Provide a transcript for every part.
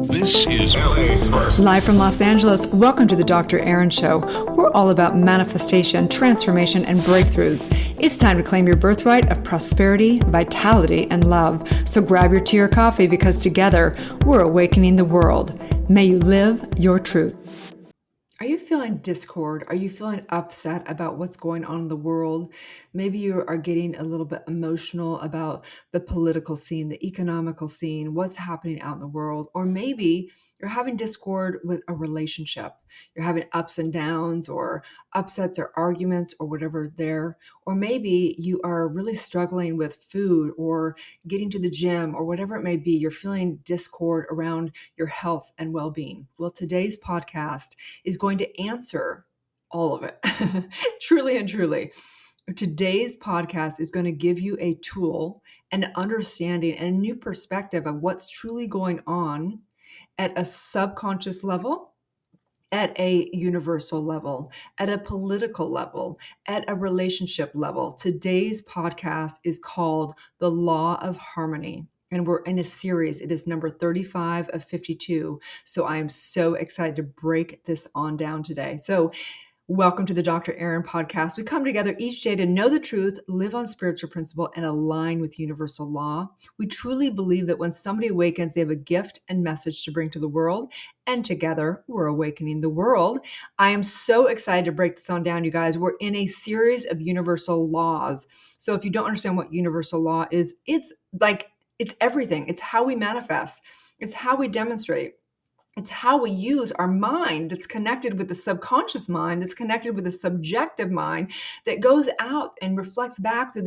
This is LA's first. Live from Los Angeles, welcome to the Dr. Erin Show. We're all about manifestation, transformation, and breakthroughs. It's time to claim your birthright of prosperity, vitality, and love. So grab your tea or coffee because together we're awakening the world. May you live your truth. Are you feeling discord? Are you feeling upset about what's going on in the world? Maybe you are getting a little bit emotional about the political scene, the economical scene, what's happening out in the world. Or maybe you're having discord with a relationship. You're having ups and downs or upsets or arguments or whatever there. Or maybe you are really struggling with food or getting to the gym or whatever it may be. You're feeling discord around your health and well-being. Well, today's podcast is going to answer all of it. Truly and truly. Today's podcast is going to give you a tool, an understanding, and a new perspective of what's truly going on at a subconscious level, at a universal level, at a political level, at a relationship level. Today's podcast is called The Law of Harmony. And we're in a series. It is number 35 of 52. So I am so excited to break this on down today. So welcome to the Dr. Erin podcast. We come together each day to know the truth, live on spiritual principle, and align with universal law. We truly believe that when somebody awakens, they have a gift and message to bring to the world. And together, we're awakening the world. I am so excited to break this on down, you guys. We're in a series of universal laws. So if you don't understand what universal law is, it's everything. It's how we manifest. It's how we demonstrate. It's how we use our mind that's connected with the subconscious mind, that's connected with the subjective mind, that goes out and reflects back through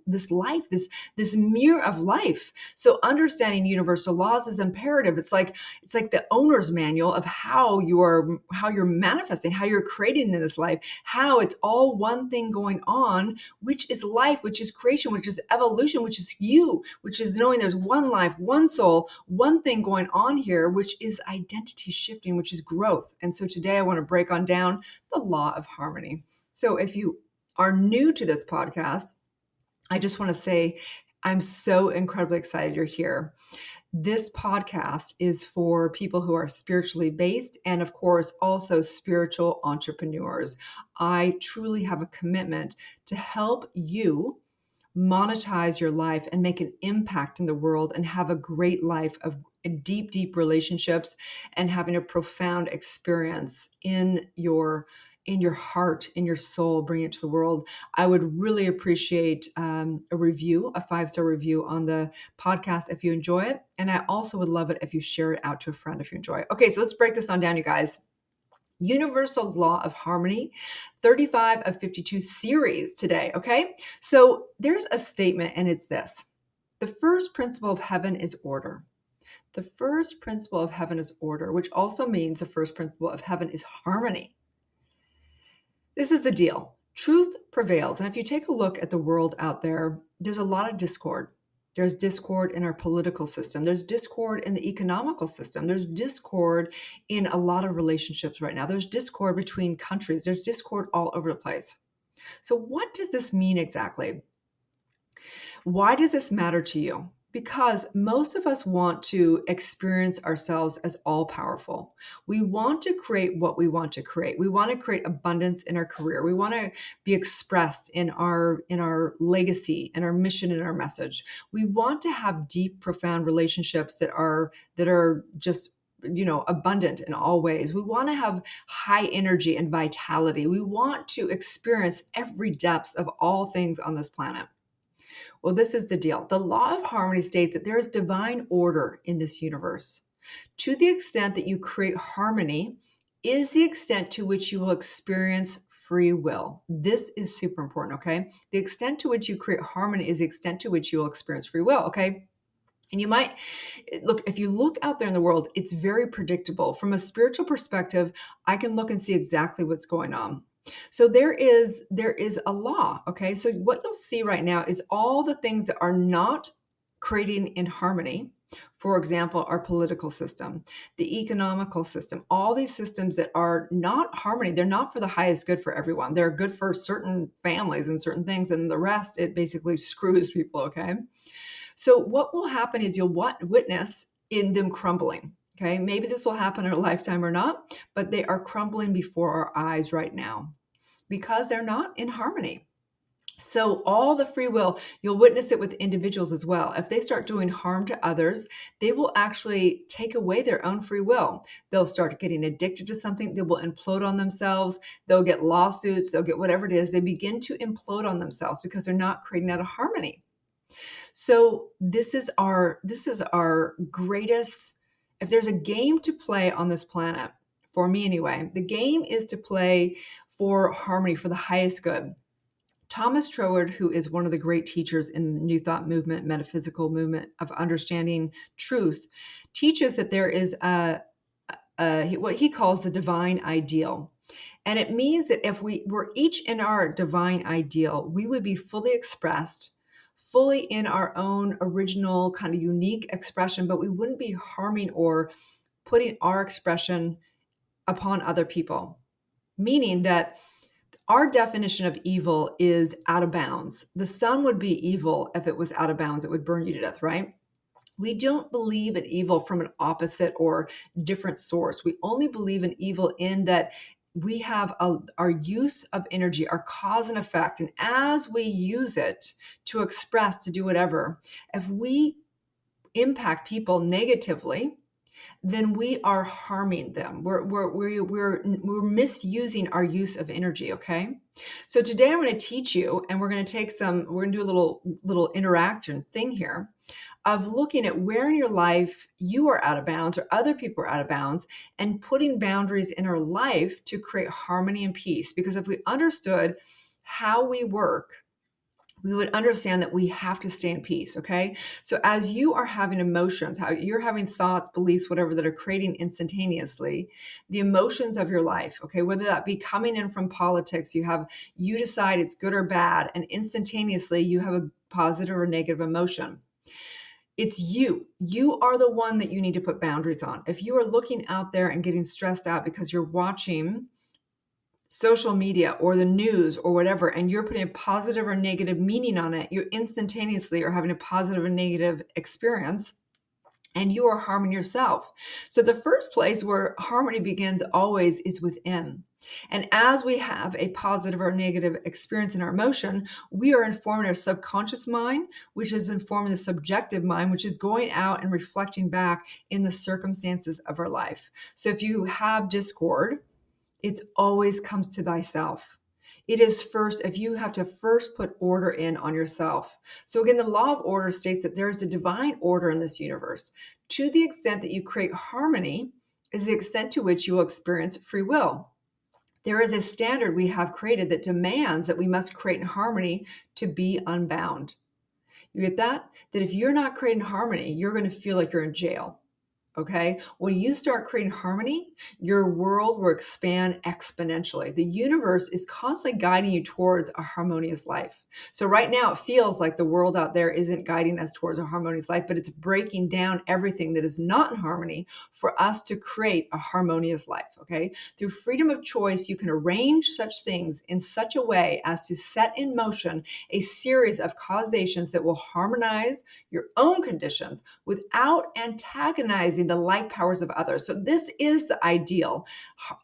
this life, this mirror of life. So understanding universal laws is imperative. It's like the owner's manual of how you're manifesting, how you're creating in this life, how it's all one thing going on, which is life, which is creation, which is evolution, which is you, which is knowing there's one life, one soul, one thing going on here, which is identity shifting, which is growth. And so today I want to break on down the law of harmony. So if you are new to this podcast, I just want to say I'm so incredibly excited you're here. This podcast is for people who are spiritually based and, of course, also spiritual entrepreneurs. I truly have a commitment to help you monetize your life and make an impact in the world and have a great life of deep, deep relationships and having a profound experience in your heart, in your soul, bring it to the world. I would really appreciate a review, a 5-star review on the podcast if you enjoy it. And I also would love it if you share it out to a friend if you enjoy it. Okay, so let's break this on down, you guys. Universal Law of Harmony, 35 of 52 series today, okay? So there's a statement, and it's this. The first principle of heaven is order. The first principle of heaven is order, which also means the first principle of heaven is harmony. This is the deal. Truth prevails. And if you take a look at the world out there, there's a lot of discord. There's discord in our political system. There's discord in the economical system. There's discord in a lot of relationships right now. There's discord between countries. There's discord all over the place. So what does this mean exactly? Why does this matter to you? Because most of us want to experience ourselves as all powerful. We want to create what we want to create. We want to create abundance in our career. We want to be expressed in our legacy and our mission and our message. We want to have deep, profound relationships that are just abundant in all ways. We want to have high energy and vitality. We want to experience every depth of all things on this planet. Well, this is the deal. The law of harmony states that there is divine order in this universe. To the extent that you create harmony is the extent to which you will experience free will. This is super important, okay? The extent to which you create harmony is the extent to which you will experience free will, okay? And you might look, if you look out there in the world, it's very predictable. From a spiritual perspective, I can look and see exactly what's going on. So there is a law, okay? So what you'll see right now is all the things that are not creating in harmony. For example, our political system, the economical system, all these systems that are not harmony, they're not for the highest good for everyone. They're good for certain families and certain things, and the rest, it basically screws people, okay? So what will happen is you'll witness in them crumbling. Okay, maybe this will happen in a lifetime or not, but they are crumbling before our eyes right now because they're not in harmony. So all the free will, you'll witness it with individuals as well. If they start doing harm to others, they will actually take away their own free will. They'll start getting addicted to something. They will implode on themselves. They'll get lawsuits. They'll get whatever it is. They begin to implode on themselves because they're not creating out of harmony. So this is our greatest, if there's a game to play on this planet, for me anyway, the game is to play for harmony, for the highest good. Thomas Troward, who is one of the great teachers in the New Thought movement, metaphysical movement of understanding truth, teaches that there is what he calls the divine ideal. And it means that if we were each in our divine ideal, we would be fully expressed, fully in our own original kind of unique expression, but we wouldn't be harming or putting our expression upon other people. Meaning that our definition of evil is out of bounds. The sun would be evil if it was out of bounds. It would burn you to death, right? We don't believe in evil from an opposite or different source. We only believe in evil in that we have our use of energy, our cause and effect. And as we use it to express, to do whatever, if we impact people negatively, then we are harming them. We're misusing our use of energy. Okay. So today I'm going to teach you, and we're going to do a little interaction thing here of looking at where in your life you are out of bounds or other people are out of bounds, and putting boundaries in our life to create harmony and peace. Because if we understood how we work, we would understand that we have to stay in peace. Okay. So as you are having emotions, how you're having thoughts, beliefs, whatever, that are creating instantaneously the emotions of your life. Okay. Whether that be coming in from politics, you decide it's good or bad, and instantaneously you have a positive or negative emotion. It's you. You are the one that you need to put boundaries on. If you are looking out there and getting stressed out because you're watching social media or the news or whatever, and you're putting a positive or negative meaning on it, you instantaneously are having a positive or negative experience, and you are harming yourself. So the first place where harmony begins always is within. And as we have a positive or negative experience in our emotion, we are informing our subconscious mind, which is informing the subjective mind, which is going out and reflecting back in the circumstances of our life. So if you have discord, it always comes to thyself. It is first, if you have to first put order in on yourself. So again, the law of order states that there is a divine order in this universe. To the extent that you create harmony is the extent to which you will experience free will. There is a standard we have created that demands that we must create harmony to be unbound. You get that? That if you're not creating harmony, you're going to feel like you're in jail. Okay. When you start creating harmony, your world will expand exponentially. The universe is constantly guiding you towards a harmonious life. So right now it feels like the world out there isn't guiding us towards a harmonious life, but it's breaking down everything that is not in harmony for us to create a harmonious life. Okay. Through freedom of choice, you can arrange such things in such a way as to set in motion a series of causations that will harmonize your own conditions without antagonizing the light powers of others. So this is the ideal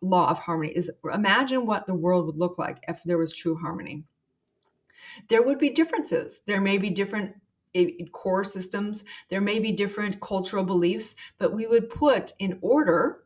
law of harmony. Is imagine what the world would look like if there was true harmony. There would be differences. There may be different core systems. There may be different cultural beliefs, but we would put in order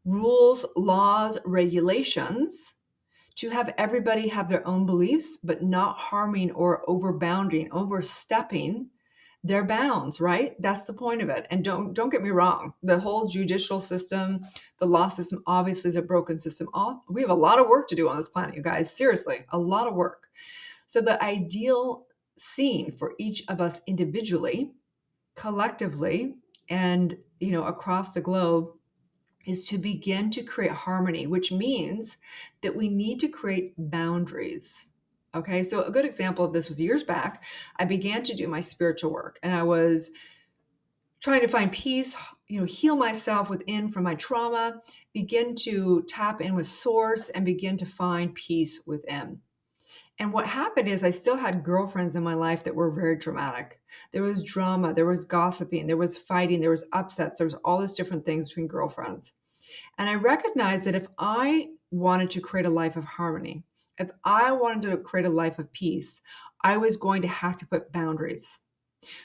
rules, laws, regulations to have everybody have their own beliefs, but not harming or overbounding, overstepping their bounds, right? That's the point of it. And don't get me wrong. The whole judicial system, the law system obviously is a broken system. We have a lot of work to do on this planet, you guys. Seriously, a lot of work. So the ideal scene for each of us individually, collectively, and across the globe is to begin to create harmony, which means that we need to create boundaries. Okay, so a good example of this was years back. I began to do my spiritual work, and I was trying to find peace, heal myself within from my trauma, begin to tap in with source, and begin to find peace within. And what happened is I still had girlfriends in my life that were very dramatic. There was drama, there was gossiping, there was fighting, there was upsets, there was all these different things between girlfriends. And I recognized that if I wanted to create a life of harmony, if I wanted to create a life of peace, I was going to have to put boundaries.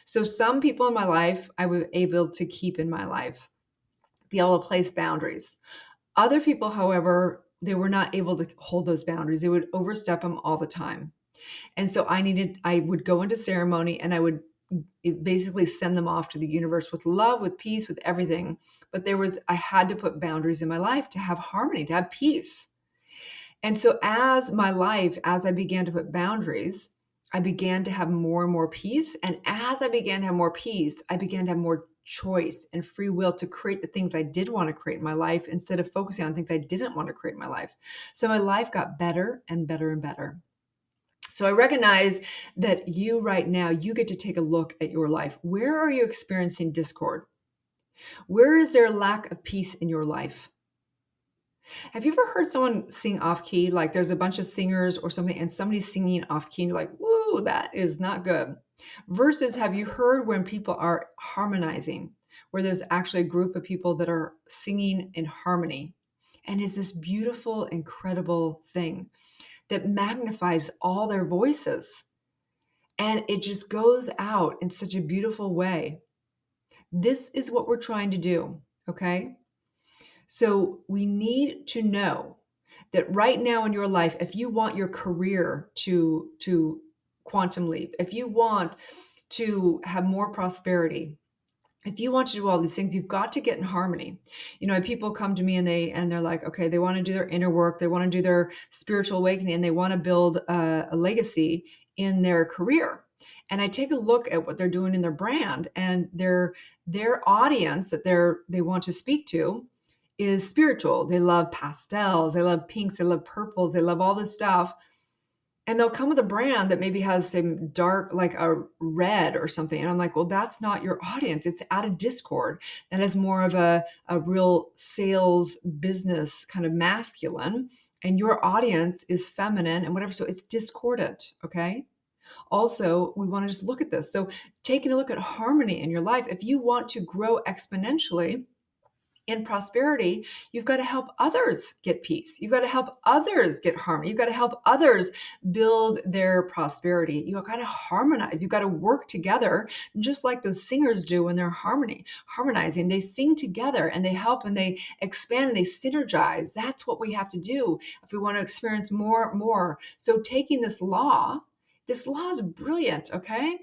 So some people in my life I was able to keep in my life, be able to place boundaries. Other people, however, they were not able to hold those boundaries. They would overstep them all the time. And so I would go into ceremony and I would basically send them off to the universe with love, with peace, with everything. But I had to put boundaries in my life to have harmony, to have peace. And so as I began to put boundaries, I began to have more and more peace. And as I began to have more peace, I began to have more choice and free will to create the things I did want to create in my life instead of focusing on things I didn't want to create in my life. So my life got better and better and better. So I recognize that you right now, you get to take a look at your life. Where are you experiencing discord? Where is there a lack of peace in your life? Have you ever heard someone sing off key? Like there's a bunch of singers or something and somebody's singing off key and you're like, whoa, that is not good. Versus have you heard when people are harmonizing, where there's actually a group of people that are singing in harmony? And it's this beautiful, incredible thing that magnifies all their voices. And it just goes out in such a beautiful way. This is what we're trying to do, okay? So we need to know that right now in your life, if you want your career to quantum leap, if you want to have more prosperity, if you want to do all these things, you've got to get in harmony. People come to me and they're like, okay, they want to do their inner work, they want to do their spiritual awakening, and they want to build a legacy in their career. And I take a look at what they're doing in their brand, and their audience that they want to speak to is spiritual. They love pastels, they love pinks, they love purples, they love all this stuff. And they'll come with a brand that maybe has some dark, like a red or something. And I'm like, well, that's not your audience. It's out of discord. That is more of a real sales business kind of masculine. And your audience is feminine and whatever. So it's discordant. Okay. Also, we want to just look at this. So taking a look at harmony in your life, if you want to grow exponentially, in prosperity, you've got to help others get peace. You've got to help others get harmony. You've got to help others build their prosperity. You've got to harmonize. You've got to work together, just like those singers do when they're harmonizing. They sing together and they help and they expand and they synergize. That's what we have to do if we want to experience more. So taking this law is brilliant, okay?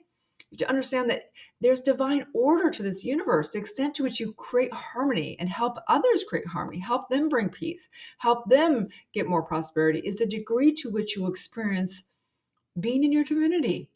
To understand that there's divine order to this universe, the extent to which you create harmony and help others create harmony, help them bring peace, help them get more prosperity, is the degree to which you will experience being in your divinity,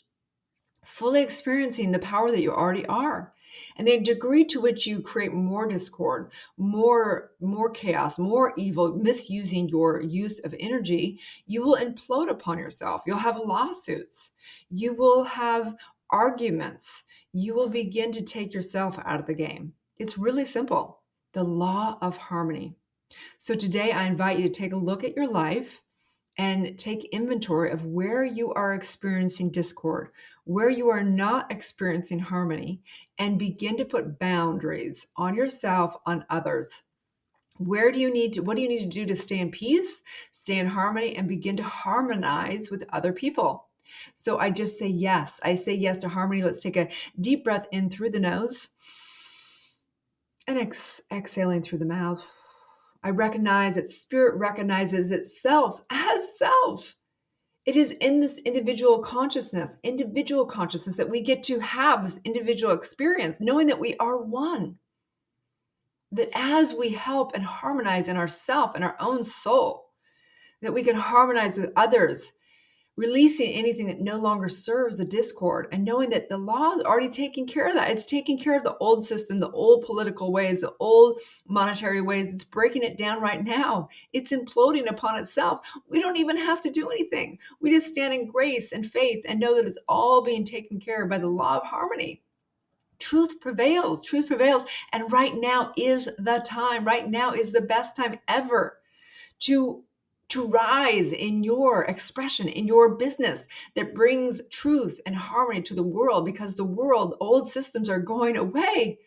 fully experiencing the power that you already are. And the degree to which you create more discord, more chaos, more evil, misusing your use of energy, you will implode upon yourself. You'll have lawsuits. You will have arguments. You will begin to take yourself out of the game. It's really simple. The law of harmony. So today I invite you to take a look at your life and take inventory of where you are experiencing discord, where you are not experiencing harmony, and begin to put boundaries on yourself, on others. What do you need to do to stay in peace, stay in harmony, and begin to harmonize with other people? So I just say yes. I say yes to harmony. Let's take a deep breath in through the nose and exhaling through the mouth. I recognize that spirit recognizes itself as self. It is in this individual consciousness that we get to have this individual experience, knowing that we are one. That as we help and harmonize in ourself and our own soul, that we can harmonize with others, releasing anything that no longer serves a discord, and knowing that the law is already taking care of that. It's taking care of the old system, the old political ways, the old monetary ways. It's breaking it down right now. It's imploding upon itself. We don't even have to do anything. We just stand in grace and faith and know that it's all being taken care of by the law of harmony. Truth prevails. And right now is the time. Right now is the best time ever to to rise in your expression, in your business that brings truth and harmony to the world, because the world, old systems are going away.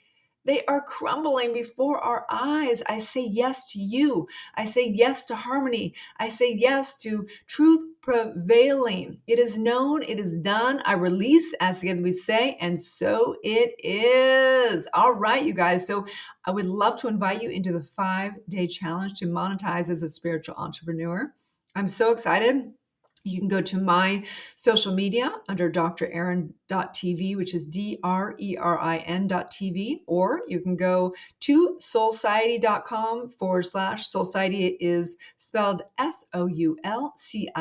They are crumbling before our eyes. I say yes to you. I say yes to harmony. I say yes to truth prevailing. It is known. It is done. I release, as together we say, and so it is. All right, you guys. So I would love to invite you into the 5-day challenge to monetize as a spiritual entrepreneur. I'm so excited. You can go to my social media under drerin.tv, which is DRERIN.tv, or you can go to soulciety.com / Soulciety is spelled SOULCIETE.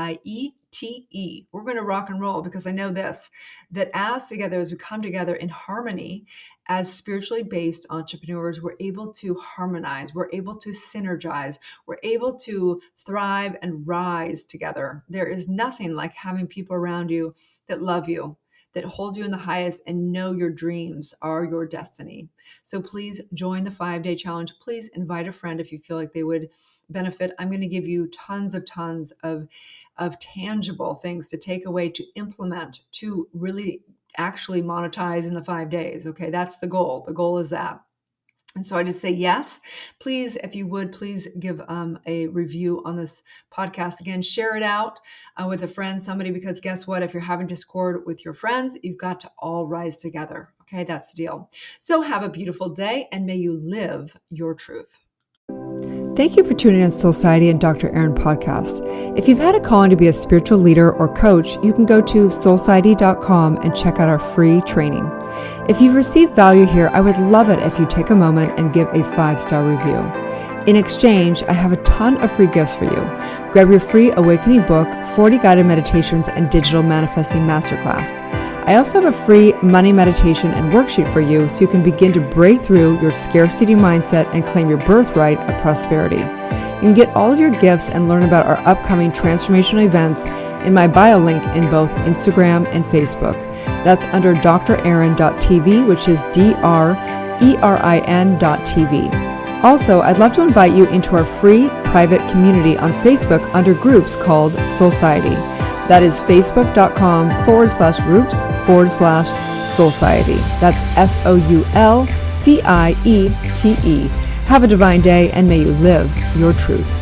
We're going to rock and roll, because I know this, that as together, as we come together in harmony, as spiritually based entrepreneurs, we're able to harmonize, we're able to synergize, we're able to thrive and rise together. There is nothing like having people around you that love you, that hold you in the highest, and know your dreams are your destiny. So please join the 5-day challenge. Please invite a friend if you feel like they would benefit. I'm going to give you tons of tangible things to take away, to implement, to really actually monetize in the 5 days. Okay, that's the goal. The goal is that. And so I just say yes. Please, if you would, please give a review on this podcast. Again, share it out with a friend, somebody, because guess what? If you're having Discord with your friends, you've got to all rise together. Okay, that's the deal. So have a beautiful day, and may you live your truth. Thank you for tuning in to Soulciety and Dr. Erin podcast. If you've had a calling to be a spiritual leader or coach, you can go to soulciety.com and check out our free training. If you've received value here, I would love it if you take a moment and give a 5-star review. In exchange, I have a ton of free gifts for you. Grab your free awakening book, 40 guided meditations, and digital manifesting masterclass. I also have a free money meditation and worksheet for you, so you can begin to break through your scarcity mindset and claim your birthright of prosperity. You can get all of your gifts and learn about our upcoming transformational events in my bio link in both Instagram and Facebook. That's under drerin.tv, which is DRERIN.tv. Also, I'd love to invite you into our free private community on Facebook under groups called Soulciety. That is facebook.com/groups/Soulciety. That's SOULCIETE. Have a divine day, and may you live your truth.